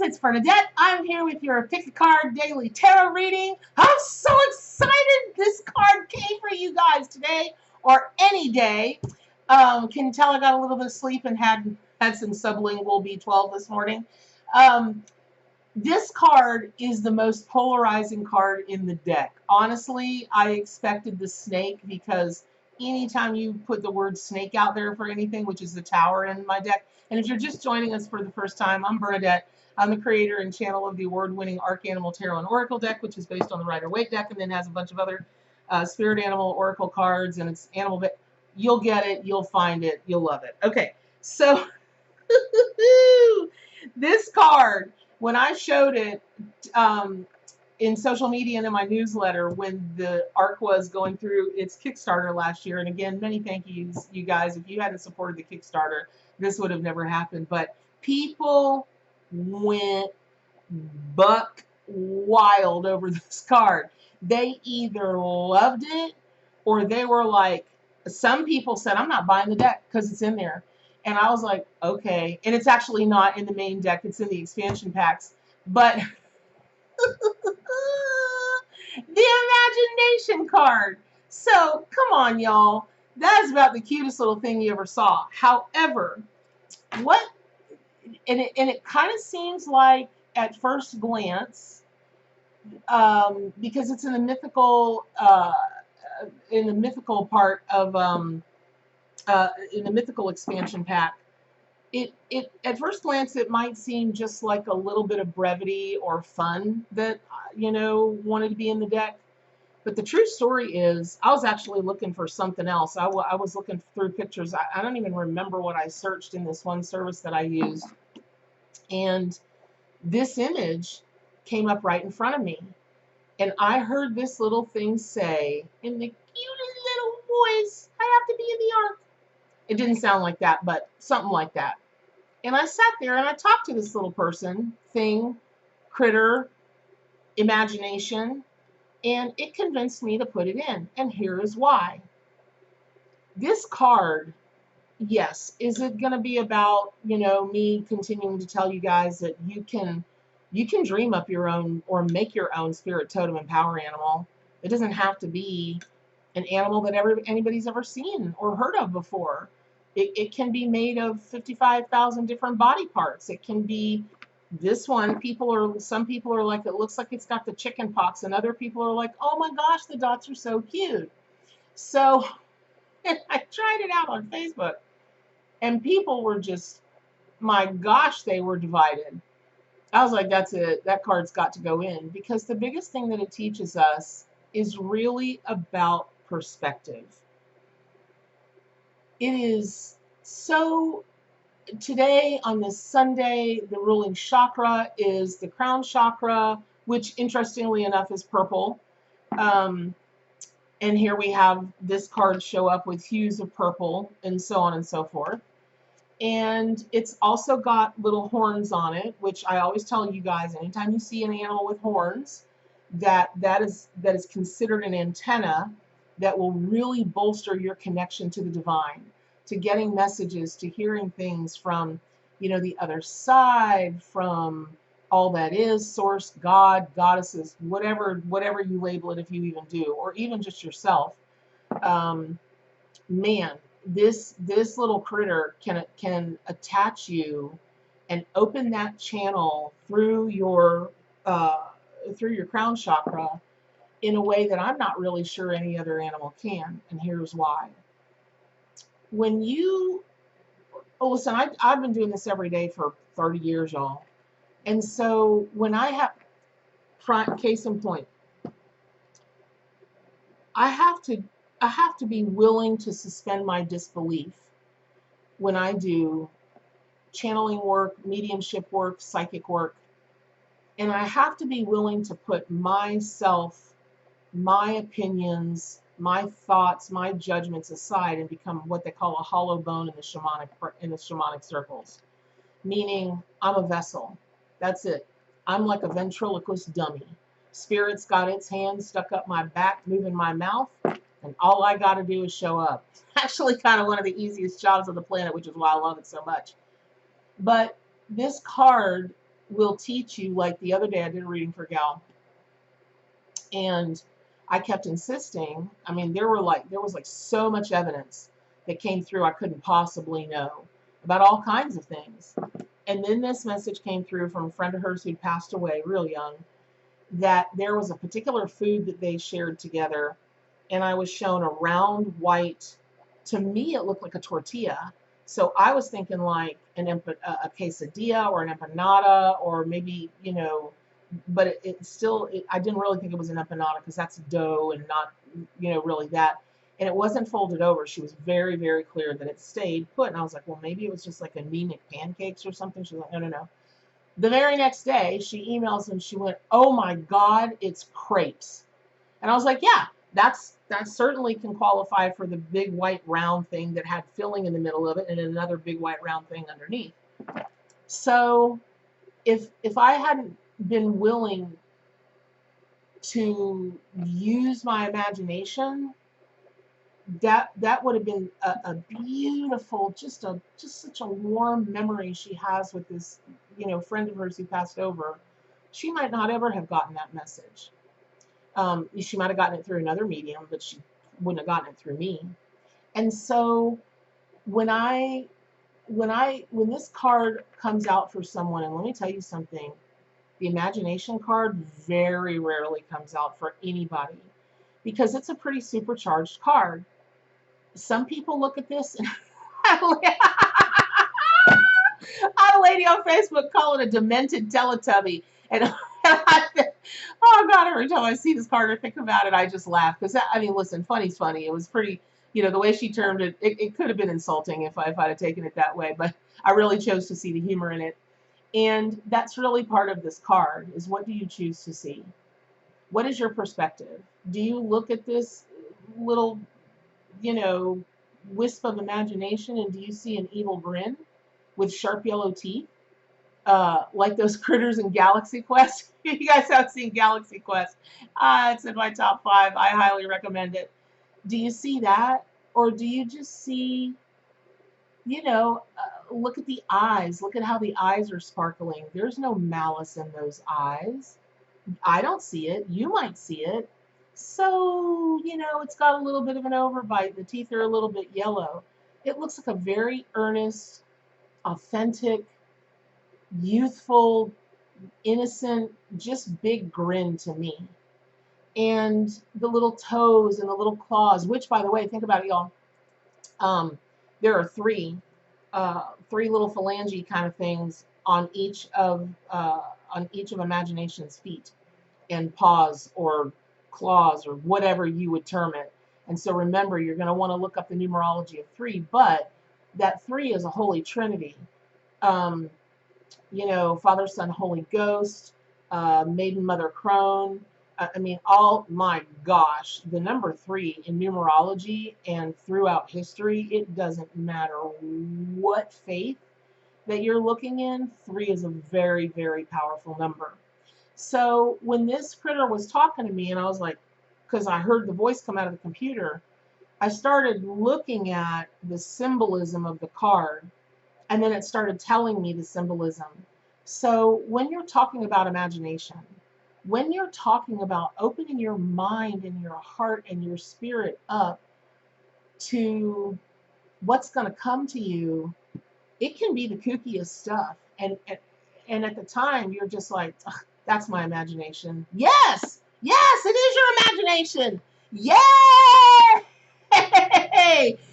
it's Bernadette. I'm here with your Pick a Card Daily Tarot reading. I'm so excited this card came for you guys today or any day. Can you tell I got a little bit of sleep and had some sublingual B12 this morning? This card is the most polarizing card in the deck. Honestly, I expected the snake because anytime you put the word snake out there for anything, which is the tower in my deck, and if you're just joining us for the first time, I'm Bernadette. I'm the creator and channel of the award-winning Arcanimal Tarot and Oracle deck, which is based on the Rider-Waite deck, and then has a bunch of other spirit animal oracle cards, and it's animal. You'll get it. You'll find it. You'll love it. Okay, so this card, when I showed it in social media and in my newsletter when the ARC was going through its Kickstarter last year, and again, many thank yous, you guys. If you hadn't supported the Kickstarter, this would have never happened. But people went buck wild over this card. They either loved it or they were like, some people said, I'm not buying the deck because it's in there. And I was like, okay. And it's actually not in the main deck. It's in the expansion packs. But the imagination card. So, come on, y'all. That is about the cutest little thing you ever saw. However, and it kind of seems like at first glance, because it's in the mythical part of in the mythical expansion pack, it at first glance it might seem just like a little bit of brevity or fun that wanted to be in the deck. But the true story is, I was actually looking for something else. I was looking through pictures. I don't even remember what I searched in this one service that I used. And this image came up right in front of me. And I heard this little thing say, in the cutest little voice, I have to be in the ark. It didn't sound like that, but something like that. And I sat there and I talked to this little person, thing, critter, imagination, and it convinced me to put it in. And here is why. This card, yes, is it going to be about, me continuing to tell you guys that you can dream up your own or make your own spirit totem and power animal. It doesn't have to be an animal that anybody's ever seen or heard of before. It can be made of 55,000 different body parts. It can be this one. Some people are like, it looks like it's got the chicken pox, and other people are like, oh my gosh, the dots are so cute. So I tried it out on Facebook, and people were just, my gosh, they were divided. I was like, that's it. That card's got to go in, because the biggest thing that it teaches us is really about perspective. It is so, today on this Sunday, the ruling chakra is the crown chakra, which interestingly enough is purple. And here we have this card show up with hues of purple and so on and so forth. And it's also got little horns on it, which I always tell you guys, anytime you see an animal with horns, that is considered an antenna that will really bolster your connection to the divine, to getting messages, to hearing things from, the other side, from all that is, source, God, goddesses, whatever you label it, if you even do, or even just yourself. Man, this little critter can attach you and open that channel through your crown chakra in a way that I'm not really sure any other animal can, and here's why. When you listen, I've been doing this every day for 30 years, y'all, and so when I have, case in point, I have to be willing to suspend my disbelief when I do channeling work, mediumship work, psychic work. And I have to be willing to put myself, my opinions, my thoughts, my judgments aside and become what they call a hollow bone in the shamanic circles. Meaning, I'm a vessel. That's it. I'm like a ventriloquist dummy. Spirit's got its hand stuck up my back, moving my mouth, and all I got to do is show up. Actually, kind of one of the easiest jobs on the planet, which is why I love it so much. But this card will teach you. Like the other day, I did a reading for a gal, and I kept insisting. I mean, there was like so much evidence that came through I couldn't possibly know about all kinds of things. And then this message came through from a friend of hers who'd passed away real young, that there was a particular food that they shared together, and I was shown a round white, to me it looked like a tortilla. So I was thinking like a quesadilla or an empanada, or maybe, but I didn't really think it was an empanada because that's dough and not, really that. And it wasn't folded over. She was very, very clear that it stayed put. And I was like, well, maybe it was just like anemic pancakes or something. She's like, no, no, no. The very next day, she emails and she went, oh my God, it's crepes. And I was like, yeah, that certainly can qualify for the big white round thing that had filling in the middle of it and another big white round thing underneath. So if I hadn't been willing to use my imagination, that would have been a beautiful, just such a warm memory she has with this, friend of hers who passed over. She might not ever have gotten that message. She might have gotten it through another medium, but she wouldn't have gotten it through me. And so when this card comes out for someone, and let me tell you something, the imagination card very rarely comes out for anybody because it's a pretty supercharged card. Some people look at this and I had a lady on Facebook call it a demented Teletubby. And oh God, every time I see this card or think about it, I just laugh. Because, listen, funny's funny. It was pretty, the way she termed it, it could have been insulting if I'd have taken it that way. But I really chose to see the humor in it. And that's really part of this card, is what do you choose to see? What is your perspective? Do you look at this little, wisp of imagination, and do you see an evil grin with sharp yellow teeth, like those critters in Galaxy Quest? You guys haven't seen Galaxy Quest? It's in my top 5. I highly recommend it. Do you see that, or do you just see, look at the eyes. Look at how the eyes are sparkling. There's no malice in those eyes. I don't see it. You might see it. So, it's got a little bit of an overbite. The teeth are a little bit yellow. It looks like a very earnest, authentic, youthful, innocent, just big grin to me. And the little toes and the little claws, which, by the way, think about it, y'all. There are three little phalange kind of things on each of imagination's feet and paws or claws or whatever you would term it. And so remember, you're going to want to look up the numerology of 3, but that 3 is a holy trinity. Father, Son, Holy Ghost, Maiden, Mother, Crone. Oh my gosh, the number 3 in numerology and throughout history, it doesn't matter what faith that you're looking in, 3 is a very, very powerful number. So when this critter was talking to me, and I was like, because I heard the voice come out of the computer, I started looking at the symbolism of the card, and then it started telling me the symbolism. So when you're talking about imagination, when you're talking about opening your mind and your heart and your spirit up to what's going to come to you, it can be the kookiest stuff. And at the time, you're just like, that's my imagination. Yes, it is your imagination. Yay!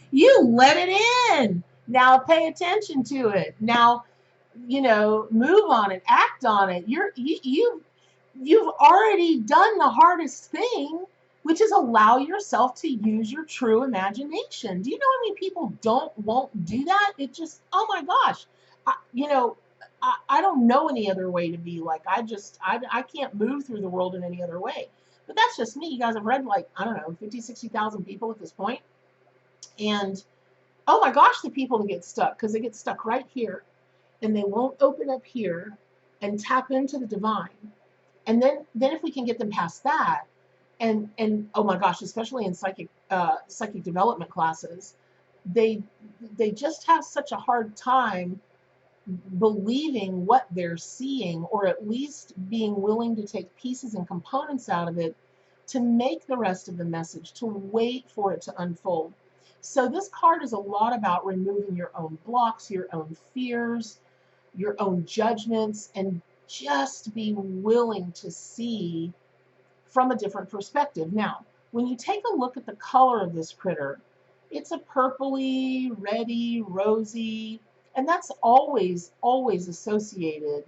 You let it in. Now pay attention to it. Now, move on it, act on it. You've already done the hardest thing, which is allow yourself to use your true imagination. Do you know how many people won't do that? It just, oh my gosh. I don't know any other way to be. Like, I can't move through the world in any other way. But that's just me. You guys have read, like, I don't know, 50, 60,000 people at this point. And, oh my gosh, the people that get stuck, because they get stuck right here. And they won't open up here and tap into the divine. And then if we can get them past that, and oh my gosh, especially in psychic development classes, they just have such a hard time believing what they're seeing, or at least being willing to take pieces and components out of it to make the rest of the message, to wait for it to unfold. So this card is a lot about removing your own blocks, your own fears, your own judgments, and just be willing to see from a different perspective. Now, when you take a look at the color of this critter, it's a purpley, reddy, rosy, and that's always associated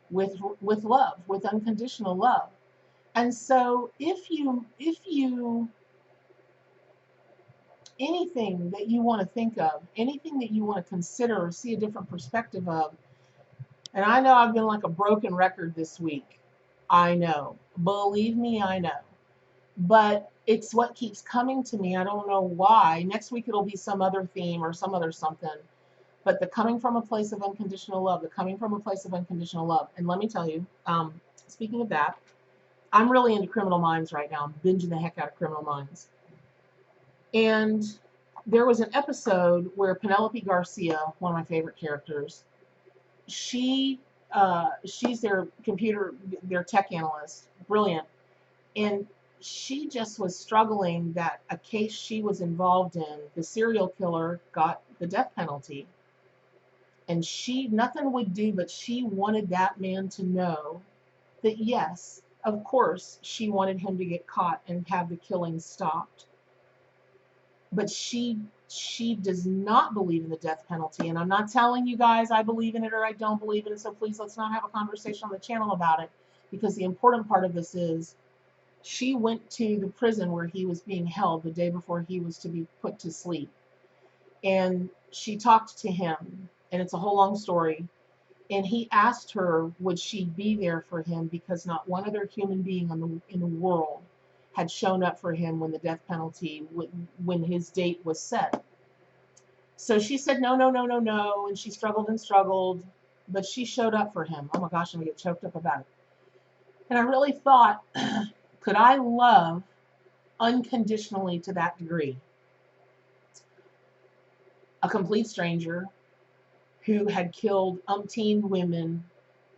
with love, with unconditional love. And so if you anything that you want to think of, anything that you want to consider or see a different perspective of, and I know I've been like a broken record this week. I know. Believe me, I know. But it's what keeps coming to me. I don't know why. Next week it'll be some other theme or some other something. But the coming from a place of unconditional love, the coming from a place of unconditional love. And let me tell you, speaking of that, I'm really into Criminal Minds right now. I'm binging the heck out of Criminal Minds. And there was an episode where Penelope Garcia, one of my favorite characters, she's their tech analyst, brilliant, and she just was struggling that a case she was involved in, the serial killer got the death penalty, and she nothing would do, but she wanted that man to know that yes, of course, she wanted him to get caught and have the killing stopped. But she does not believe in the death penalty. And I'm not telling you guys I believe in it or I don't believe in it. So please, let's not have a conversation on the channel about it, because the important part of this is she went to the prison where he was being held the day before he was to be put to sleep. And she talked to him, and it's a whole long story. And he asked her, would she be there for him, because not one other human being in the world had shown up for him when the death penalty, when his date was set. So she said, no, no, no, no, no. And she struggled and struggled, but she showed up for him. Oh my gosh, I'm gonna get choked up about it. And I really thought, could I love unconditionally to that degree? A complete stranger who had killed umpteen women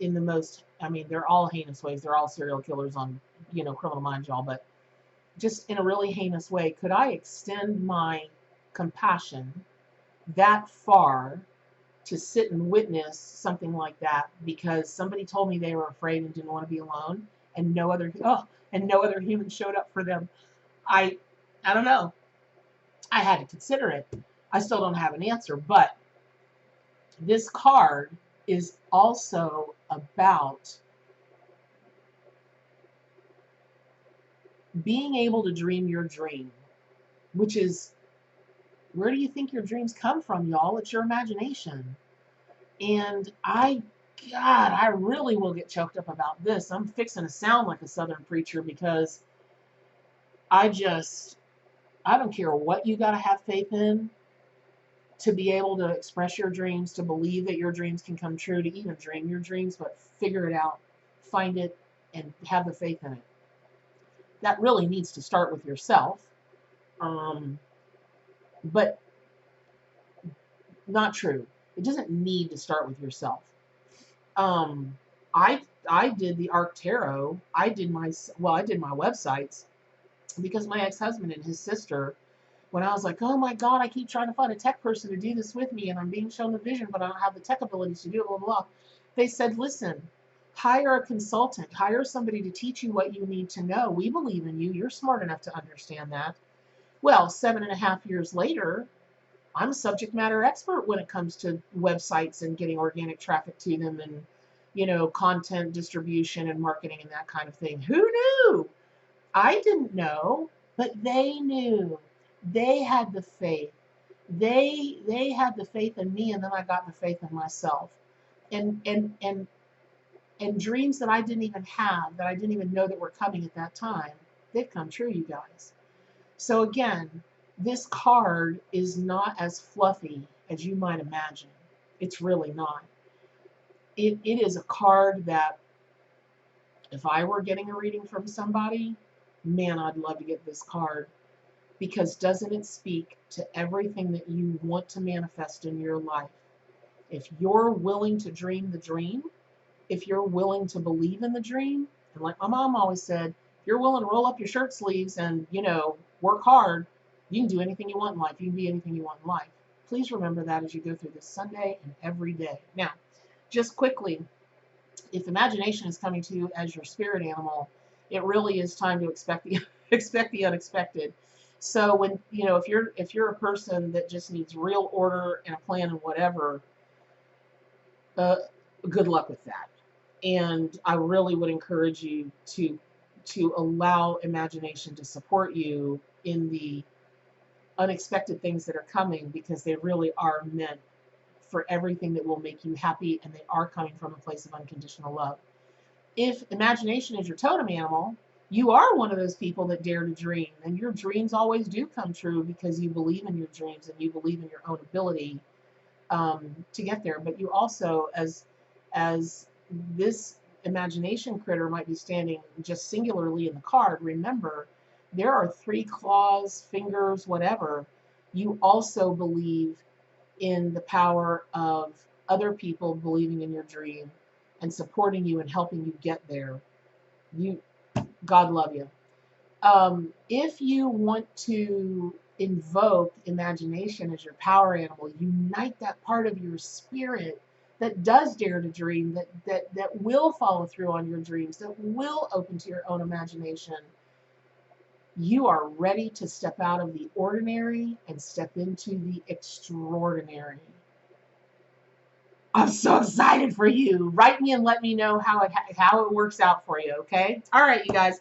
in the most, I mean, they're all heinous ways. They're all serial killers on, Criminal Minds, y'all, but just in a really heinous way. Could I extend my compassion that far to sit and witness something like that because somebody told me they were afraid and didn't want to be alone, and no other human showed up for them? I don't know. I had to consider it. I still don't have an answer, but this card is also about being able to dream your dream, which is, where do you think your dreams come from, y'all? It's your imagination. And God, I really will get choked up about this. I'm fixing to sound like a Southern preacher because I don't care what you got to have faith in to be able to express your dreams, to believe that your dreams can come true, to even dream your dreams, but figure it out, find it, and have the faith in it. That really needs to start with yourself. But not true. It doesn't need to start with yourself. I did the Arc Tarot. I did my websites because my ex-husband and his sister, when I was like, oh my God, I keep trying to find a tech person to do this with me, and I'm being shown the vision, but I don't have the tech abilities to do it, blah, blah, blah. They said, listen, hire a consultant, hire somebody to teach you what you need to know. We believe in you. You're smart enough to understand that. Well, 7.5 years later, I'm a subject matter expert when it comes to websites and getting organic traffic to them and, content distribution and marketing and that kind of thing. Who knew? I didn't know, but they knew. They had the faith. They had the faith in me, and then I got the faith in myself. And dreams that I didn't even have, that I didn't even know that were coming at that time, they've come true, you guys. So again, this card is not as fluffy as you might imagine. It's really not. It is a card that, if I were getting a reading from somebody, man, I'd love to get this card, because doesn't it speak to everything that you want to manifest in your life? If you're willing to dream the dream, if you're willing to believe in the dream, and like my mom always said, if you're willing to roll up your shirt sleeves and, work hard, you can do anything you want in life. You can be anything you want in life. Please remember that as you go through this Sunday and every day. Now, just quickly, if imagination is coming to you as your spirit animal, it really is time to expect the expect the unexpected. So when if you're a person that just needs real order and a plan and whatever, uh, good luck with that. And I really would encourage you to allow imagination to support you in the unexpected things that are coming, because they really are meant for everything that will make you happy, and they are coming from a place of unconditional love. If imagination is your totem animal, you are one of those people that dare to dream, and your dreams always do come true because you believe in your dreams and you believe in your own ability to get there. But you also, as this imagination critter might be standing just singularly in the card, remember there are 3 claws, fingers, whatever. You also believe in the power of other people believing in your dream and supporting you and helping you get there. You, God love you. If you want to invoke imagination as your power animal, unite that part of your spirit that does dare to dream, that will follow through on your dreams, that will open to your own imagination. You are ready to step out of the ordinary and step into the extraordinary. I'm so excited for you. Write me and let me know how it works out for you, okay? All right, you guys.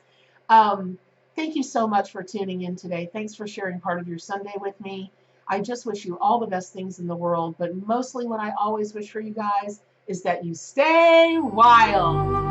Thank you so much for tuning in today. Thanks for sharing part of your Sunday with me. I just wish you all the best things in the world, but mostly what I always wish for you guys is that you stay wild.